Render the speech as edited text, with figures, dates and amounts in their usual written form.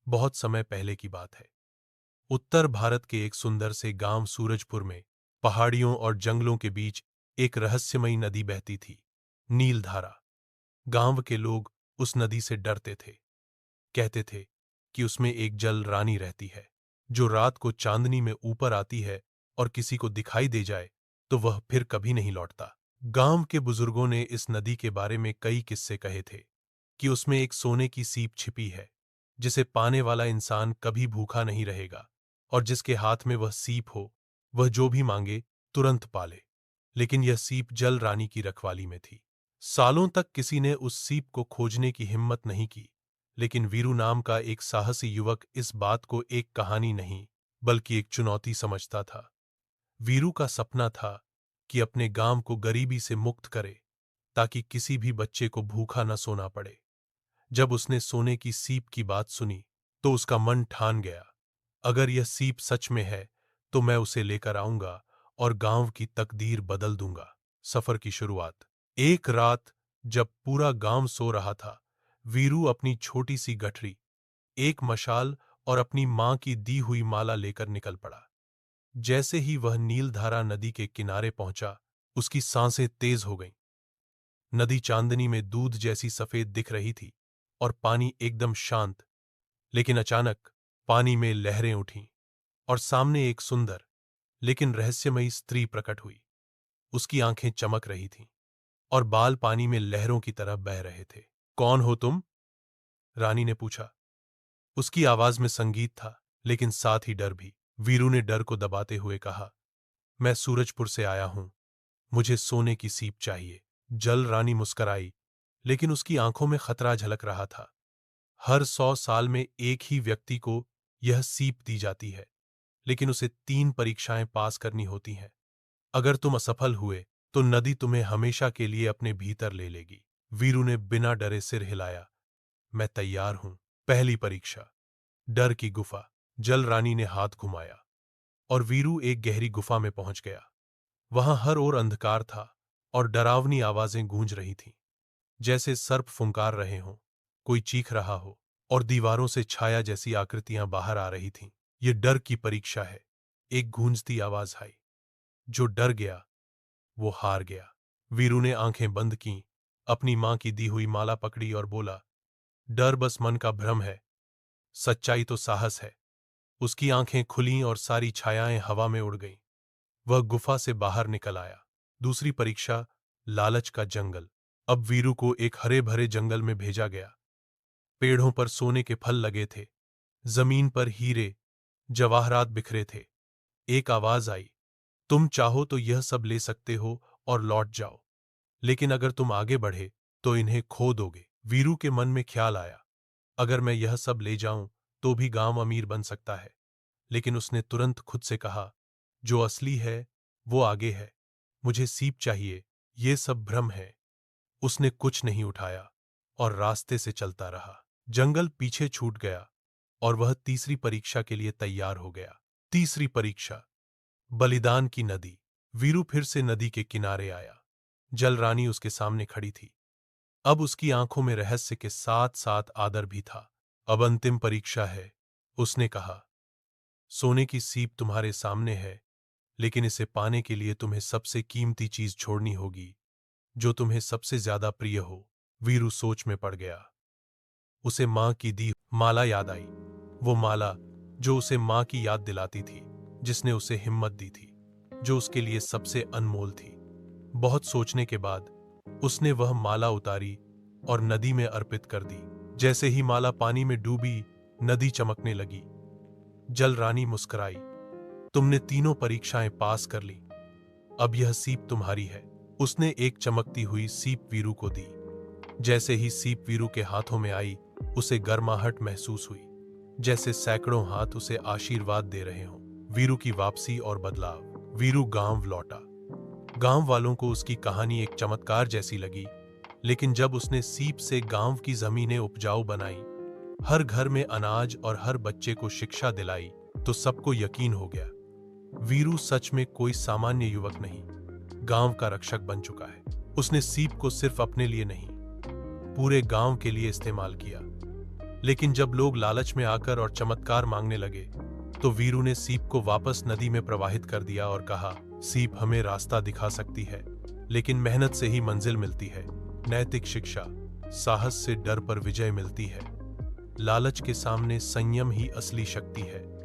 बहुत समय पहले की बात है। उत्तर भारत के एक सुंदर से गांव सूरजपुर में पहाड़ियों और जंगलों के बीच एक रहस्यमयी नदी बहती थी, नीलधारा। गांव के लोग उस नदी से डरते थे। कहते थे कि उसमें एक जल रानी रहती है, जो रात को चांदनी में ऊपर आती है और किसी को दिखाई दे जाए तो वह फिर कभी नहीं लौटता। गांव के बुजुर्गों ने इस नदी के बारे में कई किस्से कहे थे कि उसमें एक सोने की सीप छिपी है, जिसे पाने वाला इंसान कभी भूखा नहीं रहेगा, और जिसके हाथ में वह सीप हो, वह जो भी मांगे तुरंत पाले। लेकिन यह सीप जल रानी की रखवाली में थी। सालों तक किसी ने उस सीप को खोजने की हिम्मत नहीं की, लेकिन वीरू नाम का एक साहसी युवक इस बात को एक कहानी नहीं, बल्कि एक चुनौती समझता था। वीरू का सपना था कि अपने गांव को गरीबी से मुक्त करे, ताकि किसी भी बच्चे को भूखा न सोना पड़े। जब उसने सोने की सीप की बात सुनी, तो उसका मन ठान गया, अगर यह सीप सच में है तो मैं उसे लेकर आऊंगा और गांव की तकदीर बदल दूंगा। सफर की शुरुआत। एक रात जब पूरा गांव सो रहा था, वीरू अपनी छोटी सी गठरी, एक मशाल और अपनी मां की दी हुई माला लेकर निकल पड़ा। जैसे ही वह नीलधारा नदी के किनारे पहुंचा, उसकी सांसें तेज हो गईं। नदी चांदनी में दूध जैसी सफेद दिख रही थी और पानी एकदम शांत। लेकिन अचानक पानी में लहरें उठीं और सामने एक सुंदर लेकिन रहस्यमयी स्त्री प्रकट हुई। उसकी आंखें चमक रही थीं और बाल पानी में लहरों की तरह बह रहे थे। कौन हो तुम? रानी ने पूछा। उसकी आवाज में संगीत था, लेकिन साथ ही डर भी। वीरू ने डर को दबाते हुए कहा, मैं सूरजपुर से आया हूं, मुझे सोने की सीप चाहिए। जल रानी मुस्कराई, लेकिन उसकी आंखों में खतरा झलक रहा था। हर 100 साल में एक ही व्यक्ति को यह सीप दी जाती है, लेकिन उसे 3 परीक्षाएं पास करनी होती हैं। अगर तुम असफल हुए तो नदी तुम्हें हमेशा के लिए अपने भीतर ले लेगी। वीरू ने बिना डरे सिर हिलाया। मैं तैयार हूं। पहली परीक्षा, डर की गुफा। जल रानी ने हाथ घुमाया और वीरू एक गहरी गुफा में पहुंच गया। वहां हर ओर अंधकार था और डरावनी आवाजें गूंज रही थीं, जैसे सर्प फुंकार रहे हों, कोई चीख रहा हो, और दीवारों से छाया जैसी आकृतियां बाहर आ रही थीं। ये डर की परीक्षा है। एक गूंजती आवाज आई, जो डर गया वो हार गया। वीरू ने आंखें बंद कीं, अपनी मां की दी हुई माला पकड़ी और बोला, डर बस मन का भ्रम है, सच्चाई तो साहस है। उसकी आंखें खुलीं और सारी छायाएं हवा में उड़ गईं। वह गुफा से बाहर निकल आया। दूसरी परीक्षा, लालच का जंगल। अब वीरू को एक हरे भरे जंगल में भेजा गया। पेड़ों पर सोने के फल लगे थे, जमीन पर हीरे जवाहरात बिखरे थे। एक आवाज आई, तुम चाहो तो यह सब ले सकते हो और लौट जाओ, लेकिन अगर तुम आगे बढ़े तो इन्हें खो दोगे। वीरू के मन में ख्याल आया, अगर मैं यह सब ले जाऊं तो भी गांव अमीर बन सकता है। लेकिन उसने तुरंत खुद से कहा, जो असली है वो आगे है, मुझे सीप चाहिए, ये सब भ्रम है। उसने कुछ नहीं उठाया और रास्ते से चलता रहा। जंगल पीछे छूट गया और वह तीसरी परीक्षा के लिए तैयार हो गया। तीसरी परीक्षा, बलिदान की नदी। वीरू फिर से नदी के किनारे आया। जल रानी उसके सामने खड़ी थी। अब उसकी आंखों में रहस्य के साथ साथ आदर भी था। अब अंतिम परीक्षा है, उसने कहा। सोने की सीप तुम्हारे सामने है, लेकिन इसे पाने के लिए तुम्हें सबसे कीमती चीज छोड़नी होगी, जो तुम्हें सबसे ज्यादा प्रिय हो। वीरू सोच में पड़ गया। उसे मां की दी माला याद आई, वो माला जो उसे मां की याद दिलाती थी, जिसने उसे हिम्मत दी थी, जो उसके लिए सबसे अनमोल थी। बहुत सोचने के बाद उसने वह माला उतारी और नदी में अर्पित कर दी। जैसे ही माला पानी में डूबी, नदी चमकने लगी। जल रानी मुस्कुराई, तुमने तीनों परीक्षाएं पास कर ली, अब यह सीप तुम्हारी है। उसने एक चमकती हुई सीप वीरू को दी। जैसे ही सीप वीरू के हाथों में आई, उसे गर्माहट महसूस हुई, जैसे सैकड़ों हाथ उसे आशीर्वाद दे रहे हों। वीरू की वापसी और बदलाव। वीरू गांव लौटा। गांव वालों को उसकी कहानी एक चमत्कार जैसी लगी, लेकिन जब उसने सीप से गांव की जमीनें उपजाऊ बनाई, हर घर में अनाज और हर बच्चे को शिक्षा दिलाई, तो सबको यकीन हो गया, वीरू सच में कोई सामान्य युवक नहीं, गांव का रक्षक बन चुका है। उसने सीप को सिर्फ अपने लिए नहीं, पूरे गांव के लिए इस्तेमाल किया। लेकिन जब लोग लालच में आकर और चमत्कार मांगने लगे तो वीरू ने सीप को वापस नदी में प्रवाहित कर दिया और कहा, सीप हमें रास्ता दिखा सकती है, लेकिन मेहनत से ही मंजिल मिलती है। नैतिक शिक्षा, साहस से डर पर विजय मिलती है। लालच के सामने संयम ही असली शक्ति है।